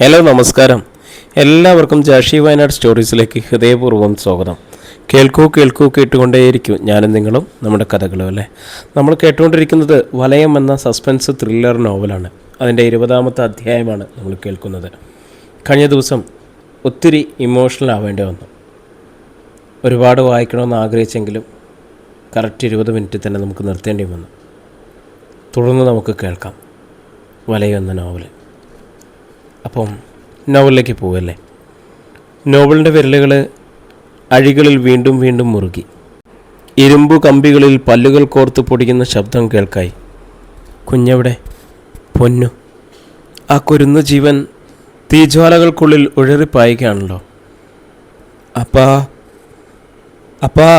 Hello നമസ്കാരം. എല്ലാവർക്കും ജാഷി വയനാട് സ്റ്റോറീസിലേക്ക് ഹൃദയപൂർവ്വം സ്വാഗതം. കേൾക്കൂ കേട്ടുകൊണ്ടേയിരിക്കും ഞാനും നിങ്ങളും നമ്മുടെ കഥകളും അല്ലേ. നമ്മൾ കേട്ടുകൊണ്ടിരിക്കുന്നത് വലയം എന്ന സസ്പെൻസ് ത്രില്ലർ നോവലാണ്. അതിൻ്റെ 20ാമത്തെ അധ്യായമാണ് നമ്മൾ കേൾക്കുന്നത്. കഴിഞ്ഞ ദിവസം ഒത്തിരി ഇമോഷണൽ ആവേണ്ടി വന്നു. ഒരുപാട് വായിക്കണമെന്ന് ആഗ്രഹിച്ചെങ്കിലും കറക്റ്റ് 20 മിനിറ്റ് തന്നെ നമുക്ക് നിർത്തേണ്ടി വന്നു. തുടർന്ന് നമുക്ക് കേൾക്കാം വലയം എന്ന നോവൽ. അപ്പം നോവലിലേക്ക് പോവല്ലേ. നോവലിൻ്റെ വിരലുകൾ അഴികളിൽ വീണ്ടും വീണ്ടും മുറുകി. ഇരുമ്പു കമ്പികളിൽ പല്ലുകൾ കോർത്ത് പൊടിക്കുന്ന ശബ്ദം കേൾക്കായി. കുഞ്ഞെവിടെ? പൊന്നു. ആ കുരുന്നു ജീവൻ തീജ്വാലകൾക്കുള്ളിൽ ഉഴറിപ്പായുകയാണല്ലോ. അപ്പാ അപ്പാ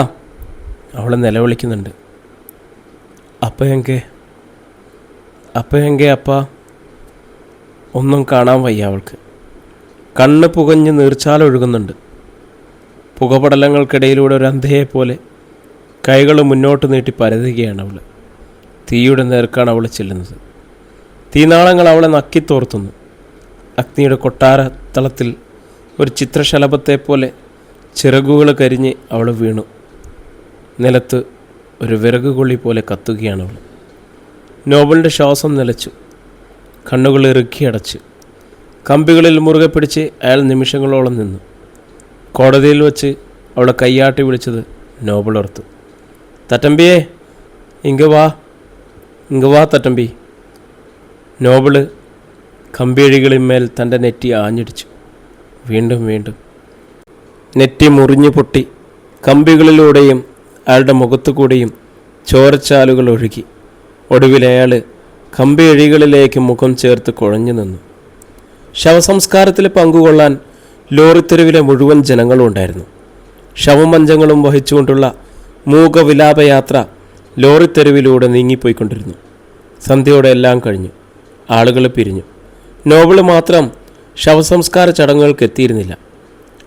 അവളെ നിലവിളിക്കുന്നുണ്ട്. അപ്പയെങ്കെ അപ്പാ. ഒന്നും കാണാൻ വയ്യ അവൾക്ക്. കണ്ണ് പുകഞ്ഞ് നീർച്ചാലൊഴുകുന്നുണ്ട്. പുകപടലങ്ങൾക്കിടയിലൂടെ ഒരു അന്ധയെപ്പോലെ കൈകൾ മുന്നോട്ട് നീട്ടി പരതുകയാണ് അവൾ. തീയുടെ നേർക്കാണ് അവൾ ചെല്ലുന്നത്. തീനാളങ്ങൾ അവളെ നക്കിത്തോർത്തുന്നു. അഗ്നിയുടെ കൊട്ടാരത്തളത്തിൽ ഒരു ചിത്രശലഭത്തെപ്പോലെ ചിറകുകൾ കരിഞ്ഞ് അവൾ വീണു. നിലത്ത് ഒരു വിറകുകൊള്ളി പോലെ കത്തുകയാണ് അവൾ. നോബലിൻ്റെ ശ്വാസം നിലച്ചു. കണ്ണുകൾ ഇറുക്കിയടച്ച് കമ്പികളിൽ മുറുകെ പിടിച്ച് അയാൾ നിമിഷങ്ങളോളം നിന്നു. കോടതിയിൽ വച്ച് അവളെ കയ്യാട്ടി വിളിച്ചത് നോബൽ ഓർത്തു. തട്ടമ്പിയേ, ഇങ്ങ് വാ തട്ടമ്പി. നോബിള് കമ്പിയഴികളിന്മേൽ തൻ്റെ നെറ്റി ആഞ്ഞിടിച്ചു. വീണ്ടും നെറ്റി മുറിഞ്ഞു പൊട്ടി. കമ്പികളിലൂടെയും അയാളുടെ മുഖത്തുകൂടിയും ചോരച്ചാലുകൾ ഒഴുകി. ഒടുവിൽ അയാൾ കമ്പിയഴികളിലേക്ക് മുഖം ചേർത്ത് കുഴഞ്ഞു നിന്നു. ശവസംസ്കാരത്തിൽ പങ്കുകൊള്ളാൻ ലോറിത്തെരുവിലെ മുഴുവൻ ജനങ്ങളും ഉണ്ടായിരുന്നു. ശവമഞ്ചങ്ങളും വഹിച്ചുകൊണ്ടുള്ള മൂകവിലാപയാത്ര ലോറിത്തെരുവിലൂടെ നീങ്ങിപ്പോയിക്കൊണ്ടിരുന്നു. സന്ധ്യയോടെ എല്ലാം കഴിഞ്ഞു. ആളുകൾ പിരിഞ്ഞു. നോബിള് മാത്രം ശവസംസ്കാര ചടങ്ങുകൾക്ക് എത്തിയിരുന്നില്ല.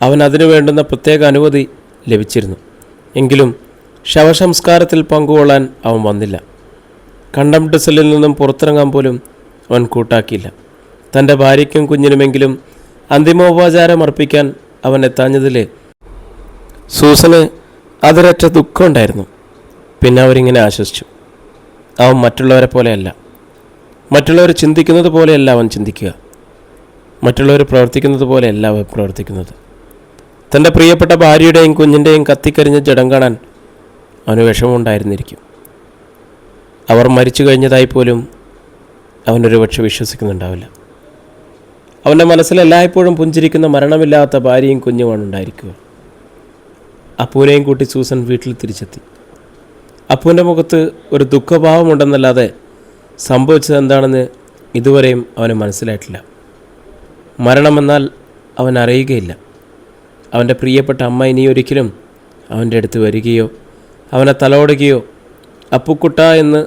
അവൻ അതിനു വേണ്ടുന്ന പ്രത്യേക അനുമതി ലഭിച്ചിരുന്നു. എങ്കിലും ശവസംസ്കാരത്തിൽ പങ്കുകൊള്ളാൻ അവൻ വന്നില്ല. കണ്ടംപ്റ്റ് സെല്ലിൽ നിന്നും പുറത്തിറങ്ങാൻ പോലും അവൻ കൂട്ടാക്കിയില്ല. തൻ്റെ ഭാര്യയ്ക്കും കുഞ്ഞിനുമെങ്കിലും അന്തിമോപചാരം അർപ്പിക്കാൻ അവൻ എത്താഞ്ഞതിൽ സൂസന് അതിരറ്റ ദുഃഖമുണ്ടായിരുന്നു. പിന്നെ അവരിങ്ങനെ ആശ്വസിച്ചു. അവൻ മറ്റുള്ളവരെ പോലെയല്ല. മറ്റുള്ളവർ ചിന്തിക്കുന്നത് പോലെയല്ല അവൻ ചിന്തിക്കുക. മറ്റുള്ളവർ പ്രവർത്തിക്കുന്നത് പോലെയല്ല അവൻ പ്രവർത്തിക്കുന്നത്. തൻ്റെ പ്രിയപ്പെട്ട ഭാര്യയുടെയും കുഞ്ഞിൻ്റെയും കത്തിക്കരിഞ്ഞ ജഡം കാണാൻ അവന് വിഷമമുണ്ടായിരുന്നിരിക്കും. അവർ മരിച്ചു കഴിഞ്ഞതായി പോലും അവനൊരു പക്ഷെ വിശ്വസിക്കുന്നുണ്ടാവില്ല. അവൻ്റെ മനസ്സിൽ എല്ലായ്പ്പോഴും പുഞ്ചിരിക്കുന്ന മരണമില്ലാത്ത ഭാര്യയും കുഞ്ഞുമാണ് ഉണ്ടായിരിക്കുക. അപ്പൂനെയും കൂട്ടി സൂസൻ വീട്ടിൽ തിരിച്ചെത്തി. അപ്പൂൻ്റെ മുഖത്ത് ഒരു ദുഃഖഭാവമുണ്ടെന്നല്ലാതെ സംഭവിച്ചത് എന്താണെന്ന് ഇതുവരെയും അവന് മനസ്സിലായിട്ടില്ല. മരണമെന്നാൽ അവൻ അറിയുകയില്ല. അവൻ്റെ പ്രിയപ്പെട്ട അമ്മ ഇനിയൊരിക്കലും അവൻ്റെ അടുത്ത് വരികയോ അവനെ തലോടുകയോ അപ്പുക്കുട്ട എന്ന്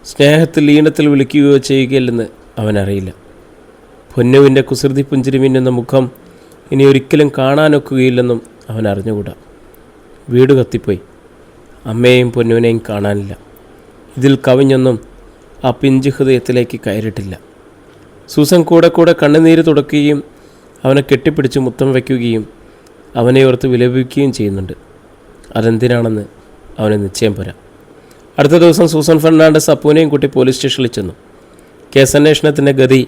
സ്നേഹത്തിൽ ഈണത്തിൽ വിളിക്കുകയോ ചെയ്യുകയില്ലെന്ന് അവനറിയില്ല. പൊന്നുവിൻ്റെ കുസൃതി പുഞ്ചിരി മിന്നുന്ന മുഖം ഇനി ഒരിക്കലും കാണാനൊക്കുകയില്ലെന്നും അവൻ അറിഞ്ഞുകൂടാ. വീട് കത്തിപ്പോയി. അമ്മയെയും പൊന്നുവിനെയും കാണാനില്ല. ഇതിൽ കവിഞ്ഞൊന്നും ആ പിഞ്ചു ഹൃദയത്തിലേക്ക് കയറിയിട്ടില്ല. സൂസൻ കൂടെ കണ്ണുനീര് തുടക്കുകയും അവനെ കെട്ടിപ്പിടിച്ച് മുത്തം വയ്ക്കുകയും അവനെ ഓർത്ത് വിലപിക്കുകയും ചെയ്യുന്നുണ്ട്. അതെന്തിനാണെന്ന് അവന് നിശ്ചയം പോരാ. അടുത്ത ദിവസം സൂസൻ ഫെർണാണ്ടസ് അപ്പൂനെയും കൂട്ടി പോലീസ് സ്റ്റേഷനിൽ ചെന്നു. കേസന്വേഷണത്തിൻ്റെ ഗതി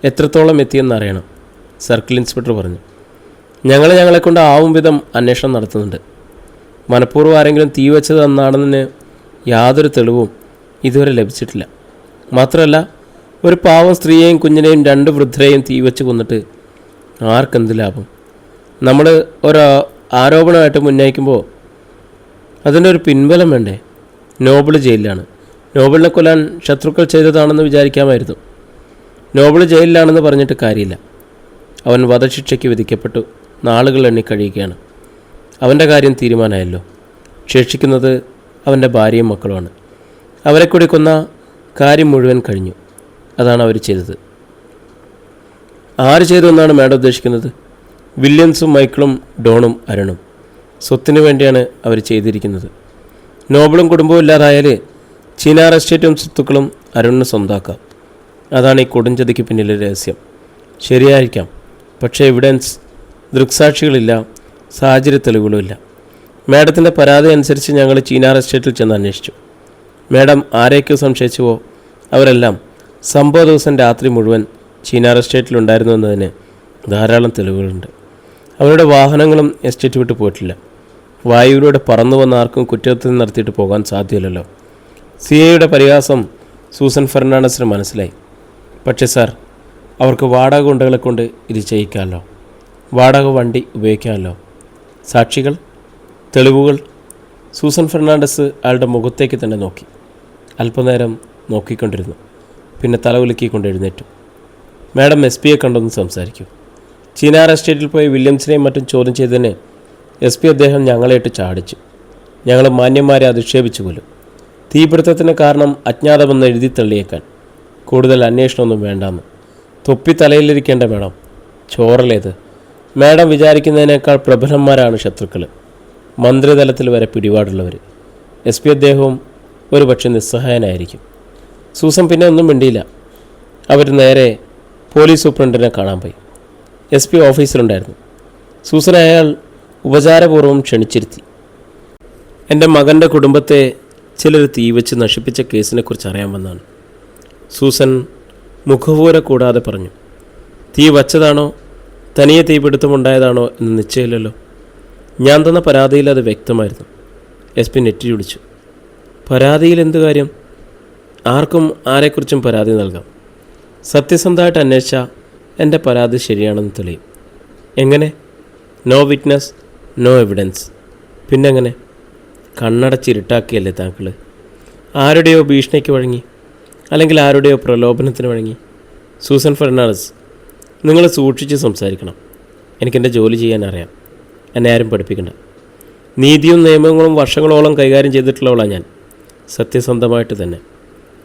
എത്രത്തോളം എത്തിയെന്നറിയണം. സർക്കിൾ ഇൻസ്പെക്ടർ പറഞ്ഞു. ഞങ്ങളെക്കൊണ്ട് ആവും വിധം അന്വേഷണം നടത്തുന്നുണ്ട്. മനഃപൂർവ്വം ആരെങ്കിലും തീ വെച്ചത് എന്നാണെന്ന് യാതൊരു തെളിവും ഇതുവരെ ലഭിച്ചിട്ടില്ല. മാത്രമല്ല, ഒരു പാവം സ്ത്രീയെയും കുഞ്ഞിനെയും 2 വൃദ്ധരെയും തീ വെച്ച് കൊന്നിട്ട് ആർക്കെന്ത് ലാഭം? നമ്മൾ ഒരു ആരോപണമായിട്ട് ഉന്നയിക്കുമ്പോൾ അതിൻ്റെ ഒരു പിൻബലം വേണ്ടേ? നോബിൾ ജയിലിലാണ്. നോബിളിനെ കൊല്ലാൻ ശത്രുക്കൾ ചെയ്തതാണെന്ന് വിചാരിക്കാമായിരുന്നു. നോബിൾ ജയിലിലാണെന്ന് പറഞ്ഞിട്ട് കാര്യമില്ല. അവൻ വധശിക്ഷയ്ക്ക് വിധിക്കപ്പെട്ടു. നാളുകൾ എണ്ണിക്കഴിയുകയാണ്. അവൻ്റെ കാര്യം തീരുമാനമായല്ലോ. ശേഷിക്കുന്നത് അവൻ്റെ ഭാര്യയും മക്കളുമാണ്. അവരെ കൂടി കൊന്ന കാര്യം മുഴുവൻ കഴിഞ്ഞു. അതാണ് അവർ ചെയ്തത്. ആര് ചെയ്തു എന്നാണ് മാഡം ഉദ്ദേശിക്കുന്നത്? വില്യംസും മൈക്കിളും ഡോണും അരുണും. സ്വത്തിന് വേണ്ടിയാണ് അവർ ചെയ്തിരിക്കുന്നത്. നോബിളും കുടുംബവും ഇല്ലാതായാൽ ചീനാർ എസ്റ്റേറ്റും സ്വത്തുക്കളും അരുണിന് സ്വന്തമാക്കാം. അതാണ് ഈ കൊടുംചതിക്ക് പിന്നിലെ രഹസ്യം. ശരിയായിരിക്കാം. പക്ഷേ എവിഡൻസ്, ദൃക്സാക്ഷികളില്ല, സാഹചര്യ തെളിവുകളുമില്ല. മാഡത്തിൻ്റെ പരാതി അനുസരിച്ച് ഞങ്ങൾ ചീനാർ എസ്റ്റേറ്റിൽ ചെന്ന് അന്വേഷിച്ചു. മാഡം ആരെയൊക്കെ സംശയിച്ചുവോ അവരെല്ലാം സംഭവ ദിവസം രാത്രി മുഴുവൻ ചീനാർ എസ്റ്റേറ്റിലുണ്ടായിരുന്നു എന്നതിന് ധാരാളം തെളിവുകളുണ്ട്. അവരുടെ വാഹനങ്ങളും എസ്റ്റേറ്റ് വിട്ട് പോയിട്ടില്ല. വായുവിലൂടെ പറന്നു വന്ന ആർക്കും കുറ്റകൃത്യം നടത്തിയിട്ട് പോകാൻ സാധ്യമല്ലല്ലോ. സിഐയുടെ പരിഹാസം സൂസൻ ഫെർണാണ്ടസിന് മനസ്സിലായി. പക്ഷേ സാർ, അവർക്ക് വാടക ഗുണ്ടകളെ കൊണ്ട് ഇത് ചെയ്യിക്കാമല്ലോ, വാടക വണ്ടി ഉപയോഗിക്കാമല്ലോ. സാക്ഷികൾ, തെളിവുകൾ. സൂസൻ ഫെർണാണ്ടസ് അയാളുടെ മുഖത്തേക്ക് തന്നെ നോക്കി. അല്പനേരം നോക്കിക്കൊണ്ടിരുന്നു. പിന്നെ തലകുലുക്കിക്കൊണ്ട് എഴുന്നേറ്റു. Madam, SP കണ്ടൊന്ന് സംസാരിക്കൂ. ചീനാർ എസ്റ്റേറ്റിൽ പോയി വില്യംസിനെയും മറ്റും ചോദ്യം ചെയ്തതിന് SP അദ്ദേഹം ഞങ്ങളെയിട്ട് ചാടിച്ചു. ഞങ്ങൾ മാന്യന്മാരെ അധിക്ഷേപിച്ചു പോലും. തീപിടുത്തത്തിന് കാരണം അജ്ഞാതമെന്ന് എഴുതി തള്ളിയേക്കാൻ. കൂടുതൽ അന്വേഷണമൊന്നും വേണ്ടാന്ന്. തൊപ്പി തലയിലിരിക്കേണ്ട മാഡം, ചോറലേത്. മാഡം വിചാരിക്കുന്നതിനേക്കാൾ പ്രബലന്മാരാണ് ശത്രുക്കൾ. മന്ത്രിതലത്തിൽ വരെ പിടിപാടുള്ളവർ. SP അദ്ദേഹവും ഒരു പക്ഷെ നിസ്സഹായനായിരിക്കും. സൂസൻ പിന്നെ ഒന്നും മിണ്ടിയില്ല. അവർ നേരെ പോലീസ് സൂപ്രണ്ടിനെ കാണാൻ പോയി. SP ഓഫീസിലുണ്ടായിരുന്നു. സൂസൻ അയാൾ ഉപചാരപൂർവ്വം ക്ഷണിച്ചിരുത്തി. എൻ്റെ മകൻ്റെ കുടുംബത്തെ ചിലർ തീവച്ച് നശിപ്പിച്ച കേസിനെക്കുറിച്ച് അറിയാൻ വന്നാണ്. സൂസൻ മുഖപൂര കൂടാതെ പറഞ്ഞു. തീ വച്ചതാണോ തനിയെ തീപിടുത്തമുണ്ടായതാണോ എന്ന് നിശ്ചയമില്ലല്ലോ. ഞാൻ തന്ന പരാതിയിൽ അത് വ്യക്തമായിരുന്നു. SP നെറ്റി ചുടിച്ചു. പരാതിയിൽ എന്തു കാര്യം? ആർക്കും ആരെക്കുറിച്ചും പരാതി നൽകാം. സത്യസന്ധമായിട്ട് അന്വേഷിച്ചാൽ എൻ്റെ പരാതി ശരിയാണെന്ന് തെളിയും. എങ്ങനെ? No witness, no evidence. പിന്നെങ്ങനെ? കണ്ണടച്ചിരുട്ടാക്കിയല്ലേ താങ്കൾ? ആരുടെയോ ഭീഷണിക്ക് വഴങ്ങി, അല്ലെങ്കിൽ ആരുടെയോ പ്രലോഭനത്തിന് വഴങ്ങി. സൂസൻ ഫെർണാണ്ടസ്, നിങ്ങൾ സൂക്ഷിച്ച് സംസാരിക്കണം. എനിക്കെൻ്റെ ജോലി ചെയ്യാൻ അറിയാം. എന്നെ ആരും പഠിപ്പിക്കണ്ട. നീതിയും നിയമങ്ങളും വർഷങ്ങളോളം കൈകാര്യം ചെയ്തിട്ടുള്ളവളാണ് ഞാൻ. സത്യസന്ധമായിട്ട് തന്നെ.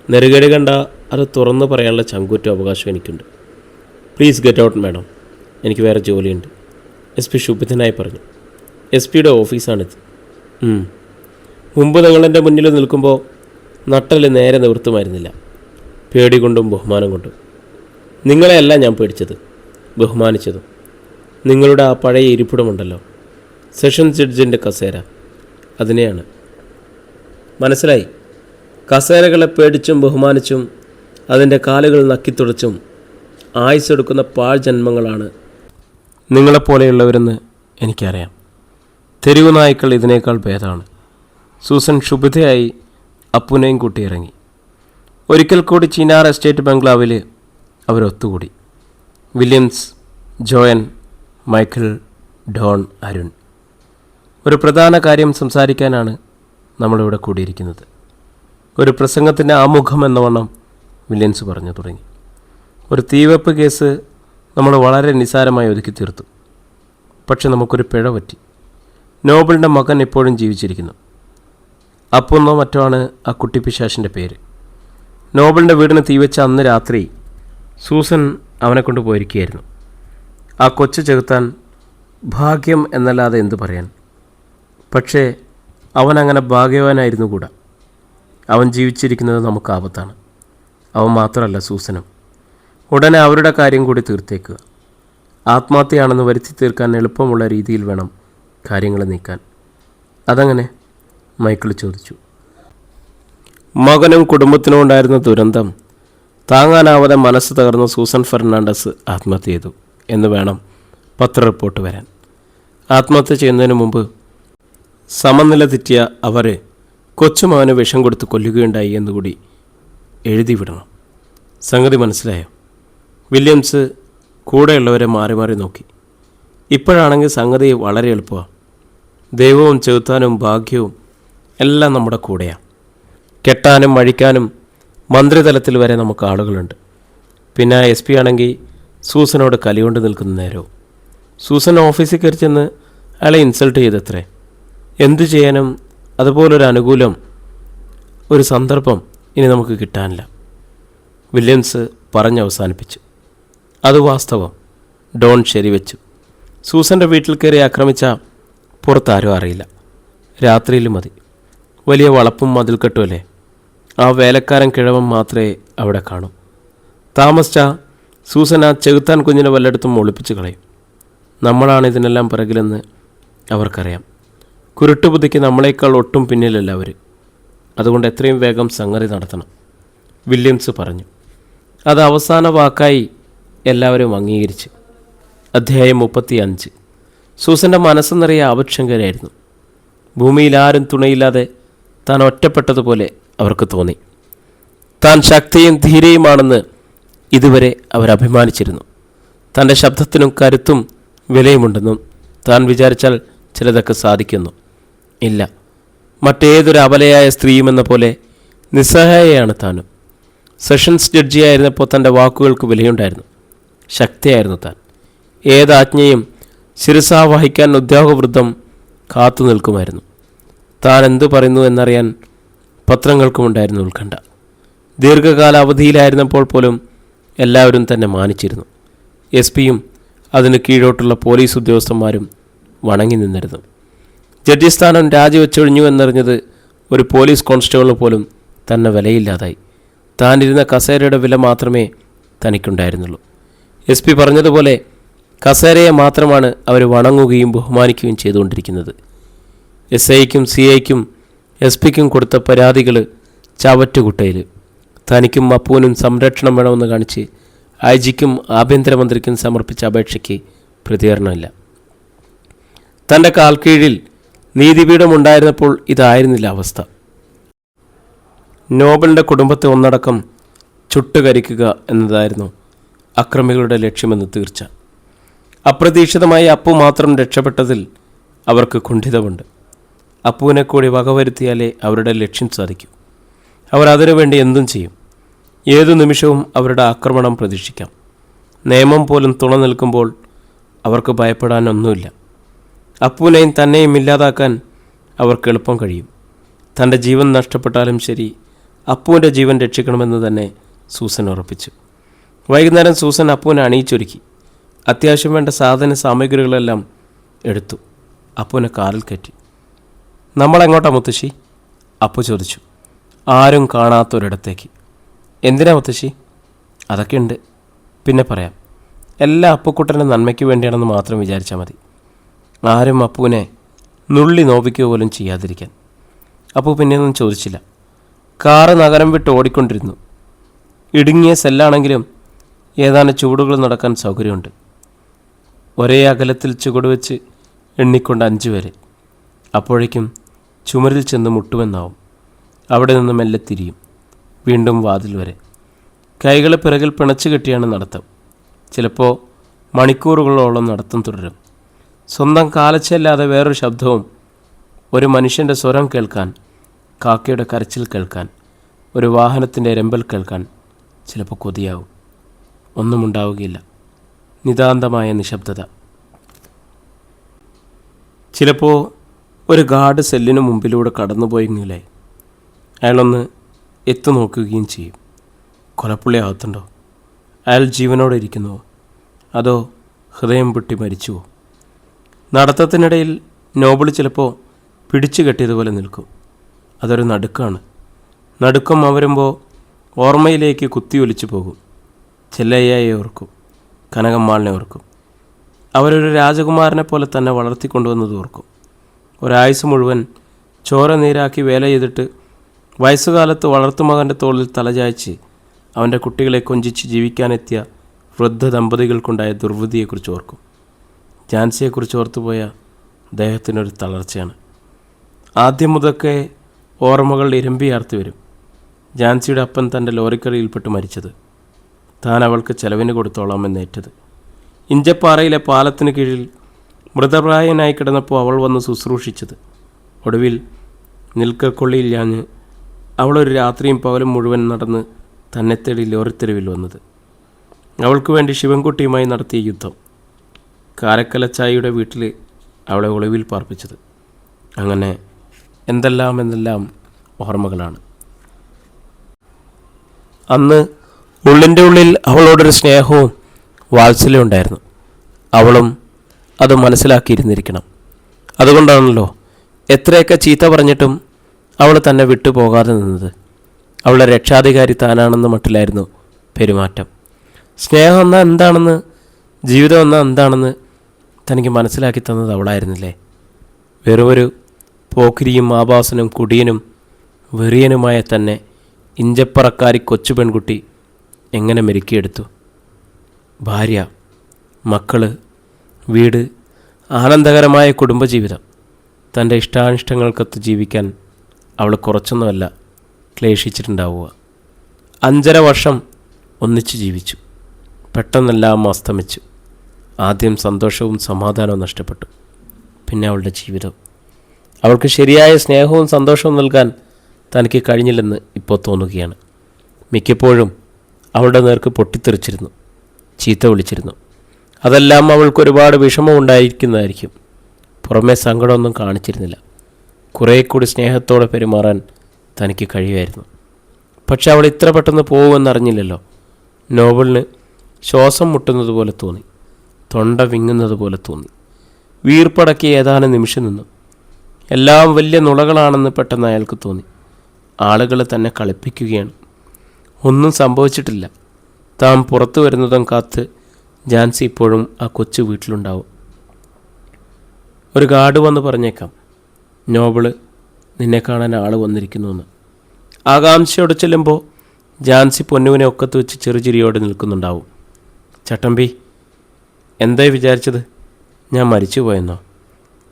നെറുകേട് കണ്ട അത് തുറന്നു പറയാനുള്ള ചങ്കൂറ്റ അവകാശം എനിക്കുണ്ട്. പ്ലീസ് ഗെറ്റ് ഔട്ട് മാഡം, എനിക്ക് വേറെ ജോലിയുണ്ട്. SP ശുഭിതനായി പറഞ്ഞു. SP ഓഫീസാണിത്. മുമ്പ് നിങ്ങളെൻ്റെ മുന്നിൽ നിൽക്കുമ്പോൾ നട്ടല് നേരെ നിവൃത്തുമായിരുന്നില്ല. പേടി കൊണ്ടും ബഹുമാനം കൊണ്ടും. നിങ്ങളെയല്ല ഞാൻ പേടിച്ചത്, ബഹുമാനിച്ചതും. നിങ്ങളുടെ ആ പഴയ ഇരിപ്പിടമുണ്ടല്ലോ, സെഷൻസ് ജഡ്ജിൻ്റെ കസേര, അതിനെയാണ്. മനസ്സിലായി? കസേരകളെ പേടിച്ചും ബഹുമാനിച്ചും അതിൻ്റെ കാലുകൾ നക്കിത്തുടച്ചും ആയുസ്സെടുക്കുന്ന പാഴ് ജന്മങ്ങളാണ് നിങ്ങളെപ്പോലെയുള്ളവരെന്ന് എനിക്കറിയാം. തെരുവു നായ്ക്കൾ ഇതിനേക്കാൾ ഭേദമാണ്. സൂസൻ ക്ഷുഭിതയായി അപ്പുനെയും കൂട്ടിയിറങ്ങി. ഒരിക്കൽ കൂടി ചീനാർ എസ്റ്റേറ്റ് ബംഗ്ലാവിൽ അവരൊത്തുകൂടി. Williams, Joyan, Michael, Don, Arun. ഒരു പ്രധാന കാര്യം സംസാരിക്കാനാണ് നമ്മളിവിടെ കൂടിയിരിക്കുന്നത്. ഒരു പ്രസംഗത്തിൻ്റെ ആമുഖം എന്ന വണ്ണം വില്യംസ് പറഞ്ഞു തുടങ്ങി. ഒരു തീവെപ്പ് കേസ് നമ്മൾ വളരെ നിസ്സാരമായി ഒതുക്കി തീർത്തു. പക്ഷെ നമുക്കൊരു പിഴ പറ്റി. നോബിളിൻ്റെ മകൻ ഇപ്പോഴും ജീവിച്ചിരിക്കുന്നു. അപ്പൊന്നോ മറ്റോ ആണ് ആ കുട്ടിപ്പിശാശിൻ്റെ പേര്. നോബിളിൻ്റെ വീടിന് തീവെച്ച അന്ന് രാത്രി സൂസൻ അവനെ കൊണ്ട് പോയിരിക്കുകയായിരുന്നു. ആ കൊച്ചു ചെകുത്താൻ ഭാഗ്യം എന്നല്ലാതെ എന്തു പറയാൻ. പക്ഷേ അവനങ്ങനെ ഭാഗ്യവാനായിരുന്നു കൂടാ. അവൻ ജീവിച്ചിരിക്കുന്നത് നമുക്ക് ആപത്താണ്. അവൻ മാത്രമല്ല, സൂസനും. ഉടനെ അവരുടെ കാര്യം കൂടി തീർത്തേക്കുക. ആത്മഹത്യയാണെന്ന് വരുത്തി തീർക്കാൻ എളുപ്പമുള്ള രീതിയിൽ വേണം കാര്യങ്ങൾ നീക്കാൻ. അതങ്ങനെ? മൈക്കിൾ ചോദിച്ചു. മകനും കുടുംബത്തിനും ഉണ്ടായിരുന്ന ദുരന്തം താങ്ങാനാവാതെ മനസ്സ് തകർന്ന സൂസൻ ഫെർണാണ്ടസ് ആത്മഹത്യ ചെയ്തു എന്ന് വേണം പത്ര റിപ്പോർട്ട് വരാൻ. ആത്മഹത്യ ചെയ്യുന്നതിന് മുമ്പ് സമനില തെറ്റിയ അവർ കൊച്ചുമകന് വിഷം കൊടുത്ത് കൊല്ലുകയുണ്ടായി എന്നുകൂടി എഴുതി വിടണം. സംഗതി മനസ്സിലായോ? വില്യംസ് കൂടെയുള്ളവരെ മാറി മാറി നോക്കി. ഇപ്പോഴാണെങ്കിൽ സംഗതി വളരെ എളുപ്പമാണ്. ദൈവവും ചെകുത്താനും ഭാഗ്യവും എല്ലാം നമ്മുടെ കൂടെയാണ്. കെട്ടാനും മഴിക്കാനും മന്ത്രിതലത്തിൽ വരെ നമുക്ക് ആളുകളുണ്ട്. പിന്നെ SP ആണെങ്കിൽ സൂസനോട് കലികൊണ്ട് നിൽക്കുന്ന നേരവും. സൂസൻ ഓഫീസിൽ കയറി ചെന്ന് അയാളെ ഇൻസൾട്ട് ചെയ്തത്രേ. എന്തു ചെയ്യാനും അതുപോലൊരു അനുകൂലം, ഒരു സന്ദർഭം ഇനി നമുക്ക് കിട്ടാനില്ല. വില്യംസ് പറഞ്ഞവസാനിപ്പിച്ചു. അത് വാസ്തവം. ഡോൺ ശരിവെച്ചു. സൂസൻ്റെ വീട്ടിൽ കയറി ആക്രമിച്ച പുറത്താരും അറിയില്ല. രാത്രിയിൽ മതി. വലിയ വളപ്പും മതിൽക്കെട്ടുമല്ലേ. ആ വേലക്കാരൻ കിഴവൻ മാത്രമേ അവിടെ കാണൂ. താമസിച്ച സൂസൻ ആ ചെകുത്താൻ കുഞ്ഞിനെ വല്ലയിടത്തും ഒളിപ്പിച്ച് കളയും. നമ്മളാണ് ഇതിനെല്ലാം പിറകിലെന്ന് അവർക്കറിയാം. കുരുട്ടുബുദ്ധിക്ക് നമ്മളെക്കാൾ ഒട്ടും പിന്നിലല്ല അവർ. അതുകൊണ്ട് എത്രയും വേഗം സംഗതി നടത്തണം, വില്യംസ് പറഞ്ഞു. അത് അവസാന വാക്കായി എല്ലാവരും അംഗീകരിച്ച്. അധ്യായം 35. സൂസൻ്റെ മനസ്സ് നിറയെ ആപത്ശങ്കരായിരുന്നു. ഭൂമിയിൽ ആരും തുണയില്ലാതെ താൻ ഒറ്റപ്പെട്ടതുപോലെ അവർക്ക് തോന്നി. താൻ ശക്തിയും ധീരയുമാണെന്ന് ഇതുവരെ അവരഭിമാനിച്ചിരുന്നു. തൻ്റെ ശബ്ദത്തിനും കരുത്തും വിലയുമുണ്ടെന്നും താൻ വിചാരിച്ചാൽ ചിലതൊക്കെ സാധിക്കുന്നു. ഇല്ല, മറ്റേതൊരു അബലയായ സ്ത്രീയുമെന്ന പോലെ നിസ്സഹായയാണ് താനും. സെഷൻസ് ജഡ്ജിയായിരുന്നപ്പോൾ തൻ്റെ വാക്കുകൾക്ക് വിലയുണ്ടായിരുന്നു. ശക്തിയായിരുന്നു താൻ. ഏതാജ്ഞയും ശിരസാ വഹിക്കാൻ ഉദ്യോഗവൃദ്ധം കാത്തു നിൽക്കുമായിരുന്നു. താൻ എന്തു പറയുന്നു എന്നറിയാൻ പത്രങ്ങൾക്കുമുണ്ടായിരുന്നു ഉത്കണ്ഠ. ദീർഘകാല അവധിയിലായിരുന്നപ്പോൾ പോലും എല്ലാവരും തന്നെ മാനിച്ചിരുന്നു. SP-യും അതിന് കീഴോട്ടുള്ള പോലീസ് ഉദ്യോഗസ്ഥന്മാരും വണങ്ങി നിന്നിരുന്നു. ജഡ്ജി സ്ഥാനം രാജിവെച്ചൊഴിഞ്ഞു എന്നറിഞ്ഞത് ഒരു പോലീസ് കോൺസ്റ്റബിൾ പോലും തന്നെ വിലയില്ലാതായി. താനിരുന്ന കസേരയുടെ വില മാത്രമേ തനിക്കുണ്ടായിരുന്നുള്ളൂ. SP പറഞ്ഞതുപോലെ കസേരയെ മാത്രമാണ് അവർ വണങ്ങുകയും ബഹുമാനിക്കുകയും ചെയ്തുകൊണ്ടിരിക്കുന്നത്. SI-ക്കും CI-ക്കും SP-ക്കും കൊടുത്ത പരാതികൾ ചവറ്റുകുട്ടയിൽ. തനിക്കും അപ്പൂനും സംരക്ഷണം വേണമെന്ന് കാണിച്ച് IG-ക്കും ആഭ്യന്തരമന്ത്രിക്കും സമർപ്പിച്ച അപേക്ഷയ്ക്ക് പ്രതികരണമില്ല. തൻ്റെ കാൽക്കീഴിൽ നീതിപീഠം ഉണ്ടായിരുന്നപ്പോൾ ഇതായിരുന്നില്ല അവസ്ഥ. നോബലിൻ്റെ കുടുംബത്തെ ഒന്നടക്കം ചുട്ടുകരിക്കുക എന്നതായിരുന്നു അക്രമികളുടെ ലക്ഷ്യമെന്ന് തീർച്ച. അപ്രതീക്ഷിതമായി അപ്പു മാത്രം രക്ഷപ്പെട്ടതിൽ അവർക്ക് കുണ്ഠിതമുണ്ട്. അപ്പുവിനെ കൂടി വകവരുത്തിയാലേ അവരുടെ ലക്ഷ്യം സാധിക്കൂ. അവർ അതിനുവേണ്ടി എന്തും ചെയ്യും. ഏതു നിമിഷവും അവരുടെ ആക്രമണം പ്രതീക്ഷിക്കാം. നിയമം പോലും തുണ നിൽക്കുമ്പോൾ അവർക്ക് ഭയപ്പെടാനൊന്നുമില്ല. അപ്പുവിനെയും തന്നെയും ഇല്ലാതാക്കാൻ അവർക്ക് എളുപ്പം കഴിയും. തൻ്റെ ജീവൻ നഷ്ടപ്പെട്ടാലും ശരി, അപ്പുവിൻ്റെ ജീവൻ രക്ഷിക്കണമെന്ന് തന്നെ സൂസൻ ഉറപ്പിച്ചു. വൈകുന്നേരം സൂസൻ അപ്പുവിനെ അണിയിച്ചൊരുക്കി. അത്യാവശ്യം വേണ്ട സാധന സാമഗ്രികളെല്ലാം എടുത്തു. അപ്പുവിനെ കാറിൽ കയറ്റി. നമ്മളെങ്ങോട്ടാ മുത്തശ്ശി? അപ്പു ചോദിച്ചു. ആരും കാണാത്തൊരിടത്തേക്ക്. എന്തിനാ മുത്തശ്ശി? അതൊക്കെ ഉണ്ട്, പിന്നെ പറയാം. എല്ലാ അപ്പുക്കുട്ടൻ്റെ നന്മയ്ക്ക് വേണ്ടിയാണെന്ന് മാത്രം വിചാരിച്ചാൽ മതി. ആരും അപ്പുവിനെ നുള്ളി നോവിക്കുക പോലും ചെയ്യാതിരിക്കാൻ. അപ്പു പിന്നെയൊന്നും ചോദിച്ചില്ല. കാറ് നഗരം വിട്ട് ഓടിക്കൊണ്ടിരുന്നു. ഇടുങ്ങിയ സെല്ലാണെങ്കിലും ഏതാനും ചുവടുകൾ നടക്കാൻ സൗകര്യമുണ്ട്. ഒരേ അകലത്തിൽ ചുവടുവെച്ച് എണ്ണിക്കൊണ്ട് 5 വരെ. അപ്പോഴേക്കും ചുമരിൽ ചെന്ന് മുട്ടുമെന്നാവും. അവിടെ നിന്ന് മെല്ലെ തിരിയും. വീണ്ടും വാതിൽ വരെ. കൈകൾ പിറകിൽ പിണച്ചു കെട്ടിയാണ് നടത്തം. ചിലപ്പോൾ മണിക്കൂറുകളോളം നടത്തം തുടരും. സ്വന്തം കാലച്ചല്ലാതെ വേറൊരു ശബ്ദവും, ഒരു മനുഷ്യൻ്റെ സ്വരം കേൾക്കാൻ, കാക്കയുടെ കരച്ചിൽ കേൾക്കാൻ, ഒരു വാഹനത്തിൻ്റെ രമ്പൽ കേൾക്കാൻ ചിലപ്പോൾ കൊതിയാവും. ഒന്നും ഉണ്ടാവുകയില്ല. നിതാന്തമായ നിശബ്ദത. ചിലപ്പോൾ ഒരു ഗാർഡ് സെല്ലിനു മുമ്പിലൂടെ കടന്നുപോയെങ്കിലേ അയാളൊന്ന് എത്തുനോക്കുകയും ചെയ്യും. കൊലപ്പുള്ളി അകത്തുണ്ടോ? അയാൾ ജീവനോടെ ഇരിക്കുന്നുവോ? അതോ ഹൃദയം പൊട്ടി മരിച്ചുവോ? നടത്തത്തിനിടയിൽ നോബിൾ ചിലപ്പോൾ പിടിച്ചു കെട്ടിയതുപോലെ നിൽക്കും. അതൊരു നടുക്കാണ്. നടുക്കം അമരുമ്പോൾ ഓർമ്മയിലേക്ക് കുത്തിയൊലിച്ചു പോകും. ചെല്ലയ്യയെ ഓർക്കും, കനകമ്മാളിനെ ഓർക്കും. അവരൊരു രാജകുമാരനെ പോലെ തന്നെ വളർത്തിക്കൊണ്ടുവന്നത് ഓർക്കും. ഒരായുസ് മുഴുവൻ ചോര നീരാക്കി വേല ചെയ്തിട്ട് വയസ്സുകാലത്ത് വളർത്തുമകൻ്റെ തോളിൽ തലചായ്ച്ച് അവൻ്റെ കുട്ടികളെ കൊഞ്ചിച്ച് ജീവിക്കാനെത്തിയ വൃദ്ധ ദമ്പതികൾക്കുണ്ടായ ദുർവിധിയെക്കുറിച്ച് ഓർക്കും. ജാൻസിയെക്കുറിച്ച് ഓർത്തുപോയ അദ്ദേഹത്തിനൊരു തളർച്ചയാണ്. ആദ്യം മുതൽക്കേ ഓർമ്മകൾ ഇരമ്പിയാർത്തി വരും. ജാൻസിയുടെ അപ്പൻ തൻ്റെ ലോറിക്കറിയിൽപ്പെട്ട് മരിച്ചത്, താൻ അവൾക്ക് ചെലവിന് കൊടുത്തോളാമെന്നേറ്റത്, ഇഞ്ചപ്പാറയിലെ പാലത്തിന് കീഴിൽ മൃതപ്രായനായി കിടന്നപ്പോൾ അവൾ വന്ന് ശുശ്രൂഷിച്ചത്, ഒടുവിൽ നിൽക്കക്കൊള്ളിയിൽ ഞാഞ്ഞ് അവളൊരു രാത്രിയും പകലും മുഴുവൻ നടന്ന് തന്നെ തേടി ലോറിത്തെരുവിൽ വന്നത്, അവൾക്ക് വേണ്ടി ശിവൻകുട്ടിയുമായി നടത്തിയ യുദ്ധം, കാരക്കലച്ചായിയുടെ വീട്ടിൽ അവളെ ഒളിവിൽ പാർപ്പിച്ചത്. അങ്ങനെ എന്തെല്ലാം ഓർമ്മകളാണ്. അന്ന് ഉള്ളിൻ്റെ ഉള്ളിൽ അവളോടൊരു സ്നേഹവും വാത്സല്യവും ഉണ്ടായിരുന്നു. അവളും അത് മനസ്സിലാക്കിയിരുന്നിരിക്കണം. അതുകൊണ്ടാണല്ലോ എത്രയൊക്കെ ചീത്ത പറഞ്ഞിട്ടും അവൾ തന്നെ വിട്ടുപോകാതെ നിന്നത്. അവളുടെ രക്ഷാധികാരി താനാണെന്ന് മട്ടിലായിരുന്നു പെരുമാറ്റം. സ്നേഹം എന്നാൽ എന്താണെന്ന്, ജീവിതം എന്നാൽ എന്താണെന്ന് തനിക്ക് മനസ്സിലാക്കി തന്നത് അവളായിരുന്നില്ലേ? വെറുമൊരു പോക്കിരിയും ആഭാസനും കുടിയനും വെറിയനുമായ തന്നെ ഇഞ്ചപ്പറക്കാരി കൊച്ചു പെൺകുട്ടി എങ്ങനെ മെരുക്കിയെടുത്തു? ഭാര്യ, മക്കള്, വീട്, ആനന്ദകരമായ കുടുംബജീവിതം. തൻ്റെ ഇഷ്ടാനിഷ്ടങ്ങൾക്കൊത്ത് ജീവിക്കാൻ അവൾ കുറച്ചൊന്നുമല്ല ക്ലേശിച്ചിട്ടുണ്ടാവുക. 5.5 വർഷം ഒന്നിച്ചു ജീവിച്ചു. പെട്ടെന്നെല്ലാം അസ്തമിച്ചു. ആദ്യം സന്തോഷവും സമാധാനവും നഷ്ടപ്പെട്ടു. പിന്നെ അവളുടെ ജീവിതം. അവൾക്ക് ശരിയായ സ്നേഹവും സന്തോഷവും നൽകാൻ തനിക്ക് കഴിഞ്ഞില്ലെന്ന് ഇപ്പോൾ തോന്നുകയാണ്. മിക്കപ്പോഴും അവളുടെ നേർക്ക് പൊട്ടിത്തെറിച്ചിരുന്നു, ചീത്ത വിളിച്ചിരുന്നു. അതെല്ലാം അവൾക്ക് ഒരുപാട് വിഷമമുണ്ടായിരിക്കുന്നതായിരിക്കും. പുറമേ സങ്കടമൊന്നും കാണിച്ചിരുന്നില്ല. കുറേ കൂടി സ്നേഹത്തോടെ പെരുമാറാൻ തനിക്ക് കഴിയുമായിരുന്നു. പക്ഷെ അവൾ ഇത്ര പെട്ടെന്ന് പോകുമെന്നറിഞ്ഞില്ലല്ലോ. നോബലിന് ശ്വാസം മുട്ടുന്നത് പോലെ തോന്നി. തൊണ്ട വിങ്ങുന്നത് പോലെ തോന്നി. വീർപ്പടക്കി ഏതാനും നിമിഷം നിന്നു. എല്ലാം വലിയ നുണകളാണെന്ന് പെട്ടെന്ന് അയാൾക്ക് തോന്നി. ആളുകൾ തന്നെ കളിപ്പിക്കുകയാണ്. ഒന്നും സംഭവിച്ചിട്ടില്ല. താൻ പുറത്തു വരുന്നതും കാത്ത് ജാൻസി ഇപ്പോഴും ആ കൊച്ചു വീട്ടിലുണ്ടാവും. ഒരു ഗാർഡ് വന്ന് പറഞ്ഞേക്കാം, നോബിള് നിന്നെ കാണാൻ ആൾ വന്നിരിക്കുന്നുവെന്ന്. ആകാംക്ഷയോടെ ചെല്ലുമ്പോൾ ജാൻസി പൊന്നുവിനെ ഒക്കത്ത് വെച്ച് ചെറുചിരിയോടെ നിൽക്കുന്നുണ്ടാവും. ചട്ടമ്പി, എന്തായി വിചാരിച്ചത്? ഞാൻ മരിച്ചു പോയെന്നോ?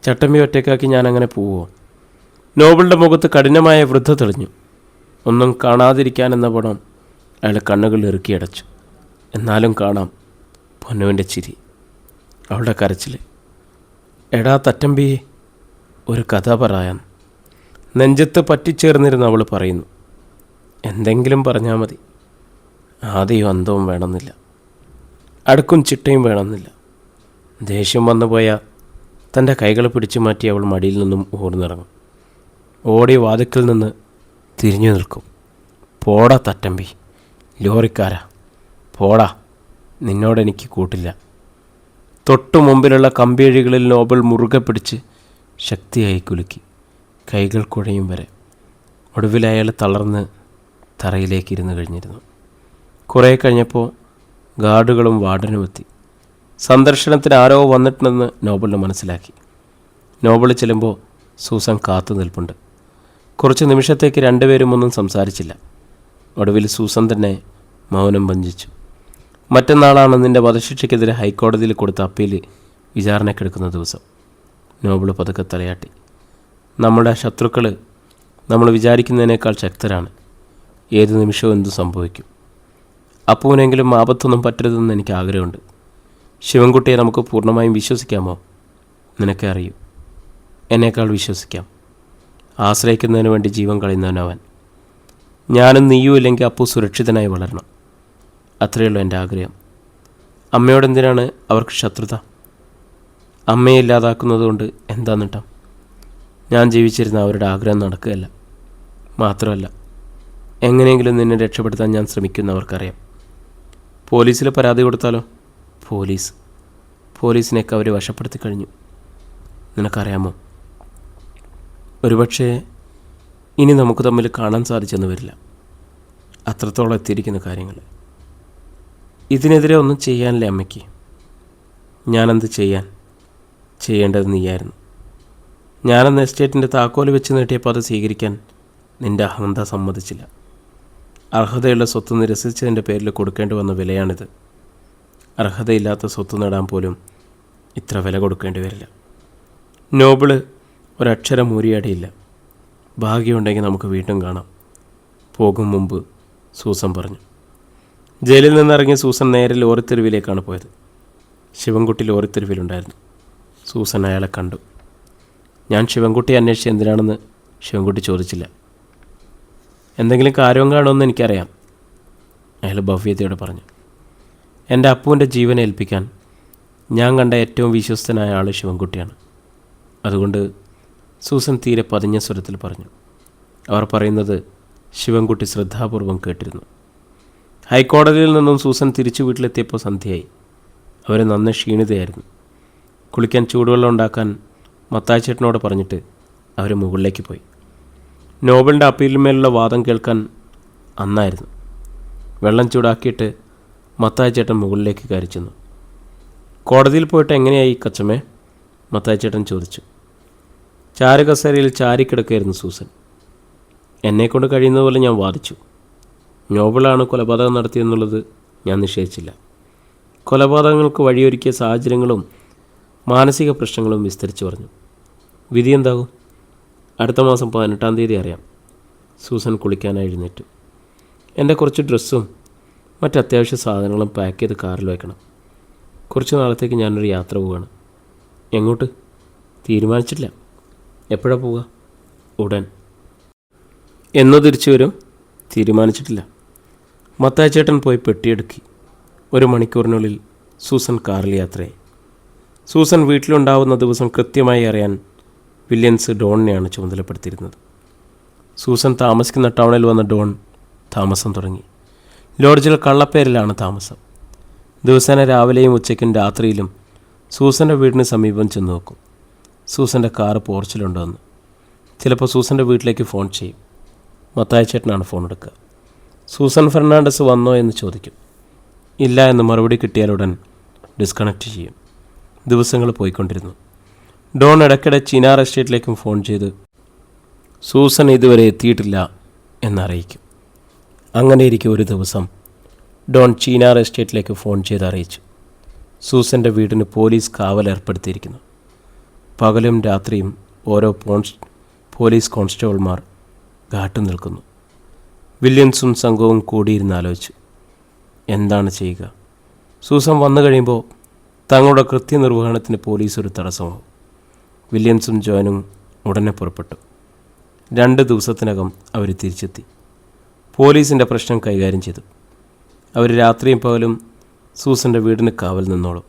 ചട്ടമ്പി ഒറ്റയ്ക്കാക്കി ഞാനങ്ങനെ പോവുമോ? നോബിളിൻ്റെ മുഖത്ത് കഠിനമായ വൃദ്ധ തെളിഞ്ഞു. ഒന്നും കാണാതിരിക്കാനെന്ന പണം അയാൾ കണ്ണുകൾ ഇറുക്കിയടച്ചു. എന്നാലും കാണാം പൊന്നുവിൻ്റെ ചിരി, അവളുടെ കരച്ചിൽ. എടാ തറ്റമ്പി, ഒരു കഥ പറയാൻ. നെഞ്ചത്ത് പറ്റിച്ചേർന്നിരുന്ന് അവൾ പറയുന്നു. എന്തെങ്കിലും പറഞ്ഞാൽ മതി. ആദ്യവും അന്തവും വേണമെന്നില്ല, അടുക്കും ചിട്ടയും വേണമെന്നില്ല. ദേഷ്യം വന്നുപോയാൽ തൻ്റെ കൈകൾ പിടിച്ചു മാറ്റി അവൾ മടിയിൽ നിന്നും ഓർന്നിറങ്ങും. ഓടി വാതിക്കൽ നിന്ന് തിരിഞ്ഞു നിൽക്കും. പോടാ തറ്റമ്പി, ലോറിക്കാരാ, പോടാ, നിന്നോടെനിക്ക് കൂട്ടില്ല. തൊട്ടു മുമ്പിലുള്ള കമ്പിയഴികളിൽ നോബൽ മുറുകെ പിടിച്ച് ശക്തിയായി കുലുക്കി. കൈകൾ കുഴയും വരെ. ഒടുവിൽ അയാൾ തളർന്ന് തറയിലേക്ക് ഇരുന്ന് കഴിഞ്ഞിരുന്നു. കുറേ കഴിഞ്ഞപ്പോൾ ഗാർഡുകളും വാർഡനും എത്തി. സന്ദർശനത്തിന് ആരോ വന്നിട്ടുണ്ടെന്ന് നോബലിന് മനസ്സിലാക്കി. നോബൽ ചെല്ലുമ്പോൾ സൂസൻ കാത്തു നിൽപ്പുണ്ട്. കുറച്ച് നിമിഷത്തേക്ക് രണ്ടുപേരും ഒന്നും സംസാരിച്ചില്ല. ഒടുവിൽ സൂസൻ തന്നെ മൗനം ഭഞ്ജിച്ചു. മറ്റന്നാളാണ് നിൻ്റെ വധശിക്ഷയ്ക്കെതിരെ ഹൈക്കോടതിയിൽ കൊടുത്ത അപ്പീൽ വിചാരണക്കെടുക്കുന്ന ദിവസം. നോബിൾ പതുക്കെ തലയാട്ടി. നമ്മുടെ ശത്രുക്കൾ നമ്മൾ വിചാരിക്കുന്നതിനേക്കാൾ ശക്തരാണ്. ഏത് നിമിഷവും എന്തു സംഭവിക്കും. അപ്പുവിനെങ്കിലും ആപത്തൊന്നും പറ്റരുതെന്ന് എനിക്ക് ആഗ്രഹമുണ്ട്. ശിവൻകുട്ടിയെ നമുക്ക് പൂർണ്ണമായും വിശ്വസിക്കാമോ? നിനക്കേ അറിയൂ. എന്നേക്കാൾ വിശ്വസിക്കാം. ആശ്രയിക്കുന്നതിന് വേണ്ടി ജീവൻ കളയുന്നവനവൻ. ഞാനും നീയും ഇല്ലെങ്കിൽ അപ്പു സുരക്ഷിതനായി വളരണം. അത്രയുള്ളൂ എൻ്റെ ആഗ്രഹം. അമ്മയോടെന്തിനാണ് അവർക്ക് ശത്രുത? അമ്മയെ ഇല്ലാതാക്കുന്നതുകൊണ്ട് എന്താ നേട്ടം? ഞാൻ ജീവിച്ചിരുന്ന അവരുടെ ആഗ്രഹം നടക്കുകയല്ല. മാത്രമല്ല, എങ്ങനെയെങ്കിലും നിന്നെ രക്ഷപ്പെടുത്താൻ ഞാൻ ശ്രമിക്കുന്നവർക്കറിയാം. പോലീസിൽ പരാതി കൊടുത്താലോ? പോലീസിനെയൊക്കെ അവർ വശപ്പെടുത്തി കഴിഞ്ഞു. നിനക്കറിയാമോ, ഒരുപക്ഷെ ഇനി നമുക്ക് തമ്മിൽ കാണാൻ സാധിച്ചെന്ന് വരില്ല. അത്രത്തോളം എത്തിയിരിക്കുന്ന കാര്യങ്ങൾ. ഇതിനെതിരെ ഒന്നും ചെയ്യാനില്ല അമ്മയ്ക്ക്. ഞാനെന്ത് ചെയ്യാൻ? ചെയ്യേണ്ടത് നീയായിരുന്നു. ഞാനെന്ന എസ്റ്റേറ്റിൻ്റെ താക്കോല് വെച്ച് നീട്ടിയപ്പോൾ അത് സ്വീകരിക്കാൻ നിൻ്റെ അഹന്ത സമ്മതിച്ചില്ല. അർഹതയുള്ള സ്വത്ത് നിരസിച്ചതിൻ്റെ പേരിൽ കൊടുക്കേണ്ടി വന്ന വിലയാണിത്. അർഹതയില്ലാത്ത സ്വത്ത് നേടാൻ പോലും ഇത്ര വില കൊടുക്കേണ്ടി വരില്ല. നോബിള് ഒരക്ഷരം ഊരിയാടിയില്ല. ഭാഗ്യമുണ്ടെങ്കിൽ നമുക്ക് വീണ്ടും കാണാം. പോകും മുമ്പ് സൂസൻ പറഞ്ഞു. ജയിലിൽ നിന്നിറങ്ങി സൂസൻ നേരെ ലോറിത്തെരുവിലേക്കാണ് പോയത്. ശിവൻകുട്ടി ലോറിത്തെരുവിലുണ്ടായിരുന്നു. സൂസൻ അയാളെ കണ്ടു. ഞാൻ ശിവൻകുട്ടിയെ അന്വേഷിച്ച് എന്തിനാണെന്ന് ശിവൻകുട്ടി ചോദിച്ചില്ല. എന്തെങ്കിലും കാര്യവും കാണുമെന്ന് എനിക്കറിയാം, അയാൾ ഭവ്യതയോടെ പറഞ്ഞു. എൻ്റെ അപ്പുവിൻ്റെ ജീവനെ ഏൽപ്പിക്കാൻ ഞാൻ കണ്ട ഏറ്റവും വിശ്വസ്തനായ ആൾ ശിവൻകുട്ടിയാണ്. അതുകൊണ്ട് സൂസൻ തീരെ പതിഞ്ഞ സ്വരത്തിൽ പറഞ്ഞു. അവർ പറയുന്നത് ശിവൻകുട്ടി ശ്രദ്ധാപൂർവം കേട്ടിരുന്നു. ഹൈക്കോടതിയിൽ നിന്നും സൂസൻ തിരിച്ചു വീട്ടിലെത്തിയപ്പോൾ സന്ധ്യയായി. അവർ നന്നെ ക്ഷീണിതയായിരുന്നു. കുളിക്കാൻ ചൂടുവെള്ളം ഉണ്ടാക്കാൻ മത്തായിച്ചേട്ടനോട് പറഞ്ഞിട്ട് അവർ മുകളിലേക്ക് പോയി. നോബലിൻ്റെ അപ്പീലിന്മേലുള്ള വാദം കേൾക്കാൻ അന്നായിരുന്നു. വെള്ളം ചൂടാക്കിയിട്ട് മത്തായിച്ചേട്ടൻ മുകളിലേക്ക് കയറി ചെന്നു. കോടതിയിൽ പോയിട്ട് എങ്ങനെയായി കൊച്ചമ്മേ? മത്തായിച്ചേട്ടൻ ചോദിച്ചു. ചാരുകസേരയിൽ ചാരിക്കിടക്കായിരുന്നു സൂസൻ. എന്നെക്കൊണ്ട് കഴിയുന്നതുപോലെ ഞാൻ വാദിച്ചു. നോബിളാണ് കൊലപാതകം നടത്തിയെന്നുള്ളത് ഞാൻ നിഷേധിച്ചില്ല. കൊലപാതകങ്ങൾക്ക് വഴിയൊരുക്കിയ സാഹചര്യങ്ങളും മാനസിക പ്രശ്നങ്ങളും വിസ്തരിച്ചു പറഞ്ഞു. വിധി എന്താകും? അടുത്ത മാസം 18-ാം തീയതി അറിയാം. സൂസൻ കുളിക്കാനായി എഴുന്നേറ്റു. എൻ്റെ കുറച്ച് ഡ്രസ്സും മറ്റ് അത്യാവശ്യ സാധനങ്ങളും പാക്ക് ചെയ്ത് കാറിൽ വയ്ക്കണം. കുറച്ച് നാളത്തേക്ക് ഞാനൊരു യാത്ര പോവുകയാണ്. എങ്ങോട്ട്? തീരുമാനിച്ചിട്ടില്ല. എപ്പോഴാണ് പോവുക? ഉടൻ. എന്നോ തിരിച്ചു വരും? തീരുമാനിച്ചിട്ടില്ല. മത്തായിച്ചേട്ടൻ പോയി പെട്ടിയെടുക്കി. 1 മണിക്കൂറിനുള്ളിൽ സൂസൻ കാറിൽ യാത്രയായി. സൂസൻ വീട്ടിലുണ്ടാവുന്ന ദിവസം കൃത്യമായി അറിയാൻ വില്യൻസ് ഡോണിനെയാണ് ചുമതലപ്പെടുത്തിയിരുന്നത്. സൂസൻ താമസിക്കുന്ന ടൗണിൽ വന്ന ഡോൺ താമസം തുടങ്ങി. ലോഡ്ജിൽ കള്ളപ്പേരിലാണ് താമസം. ദിവസേന രാവിലെയും ഉച്ചയ്ക്കും രാത്രിയിലും സൂസൻ്റെ വീടിന് സമീപം ചെന്ന് നോക്കും. സൂസൻ്റെ കാറ് പോർച്ചിലുണ്ടോ എന്ന്. ചിലപ്പോൾ സൂസൻ്റെ വീട്ടിലേക്ക് ഫോൺ ചെയ്യും. മത്തായിച്ചേട്ടനാണ് ഫോൺ എടുക്കുക. സൂസൻ ഫെർണാണ്ടസ് വന്നോ എന്ന് ചോദിക്കും. ഇല്ല എന്ന് മറുപടി കിട്ടിയാലുടൻ ഡിസ്കണക്റ്റ് ചെയ്യും. ദിവസങ്ങൾ പോയിക്കൊണ്ടിരുന്നു. ഡോൺ ഇടയ്ക്കിടെ ചിനാർ എസ്റ്റേറ്റിലേക്കും ഫോൺ ചെയ്ത് സൂസൻ ഇതുവരെ എത്തിയിട്ടില്ല എന്നറിയിക്കും. അങ്ങനെയിരിക്കെ ഒരു ദിവസം ഡോൺ ചിനാർ എസ്റ്റേറ്റിലേക്ക് ഫോൺ ചെയ്ത് അറിയിച്ചു. സൂസൻ്റെ വീടിന് പോലീസ് കാവൽ ഏർപ്പെടുത്തിയിരിക്കുന്നു. പകലും രാത്രിയും ഓരോ പോലീസ് കോൺസ്റ്റബിൾമാർ ഘാട്ടു നിൽക്കുന്നു. വില്യംസും സംഘവും കൂടിയിരുന്ന് ആലോചിച്ചു, എന്താണ് ചെയ്യുക? സൂസൻ വന്നു കഴിയുമ്പോൾ തങ്ങളുടെ കൃത്യനിർവഹണത്തിന് പോലീസ് ഒരു തടസ്സമാവും. വില്യംസും ജോനും ഉടനെ പുറപ്പെട്ടു. 2 ദിവസത്തിനകം അവർ തിരിച്ചെത്തി. പോലീസിൻ്റെ പ്രശ്നം കൈകാര്യം ചെയ്തു. അവർ രാത്രിയും പകലും സൂസൻ്റെ വീടിന് കാവൽ നിന്നോളും.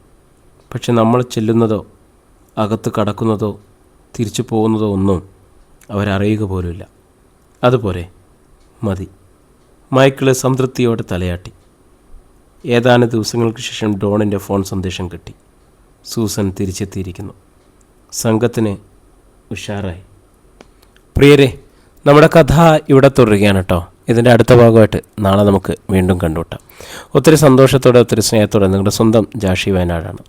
പക്ഷെ നമ്മൾ ചെല്ലുന്നതോ അകത്ത് കടക്കുന്നതോ തിരിച്ചു പോകുന്നതോ ഒന്നും അവരറിയുക പോലുമില്ല. അതുപോലെ മതി. മൈക്കിള് സംതൃപ്തിയോടെ തലയാട്ടി. ഏതാനും ദിവസങ്ങൾക്ക് ശേഷം ഡോണിൻ്റെ ഫോൺ സന്ദേശം കിട്ടി. സൂസൻ തിരിച്ചെത്തിയിരിക്കുന്നു. സംഘത്തിന് ഉഷാറായി. പ്രിയരെ, നമ്മുടെ കഥ ഇവിടെ തുടരുകയാണ് കേട്ടോ. ഇതിൻ്റെ അടുത്ത ഭാഗമായിട്ട് നാളെ നമുക്ക് വീണ്ടും കണ്ടുമുട്ടാം. ഒത്തിരി സന്തോഷത്തോടെ ഒത്തിരി സ്നേഹത്തോടെ നിങ്ങളുടെ സ്വന്തം ജാഷി വയനാടാണ്.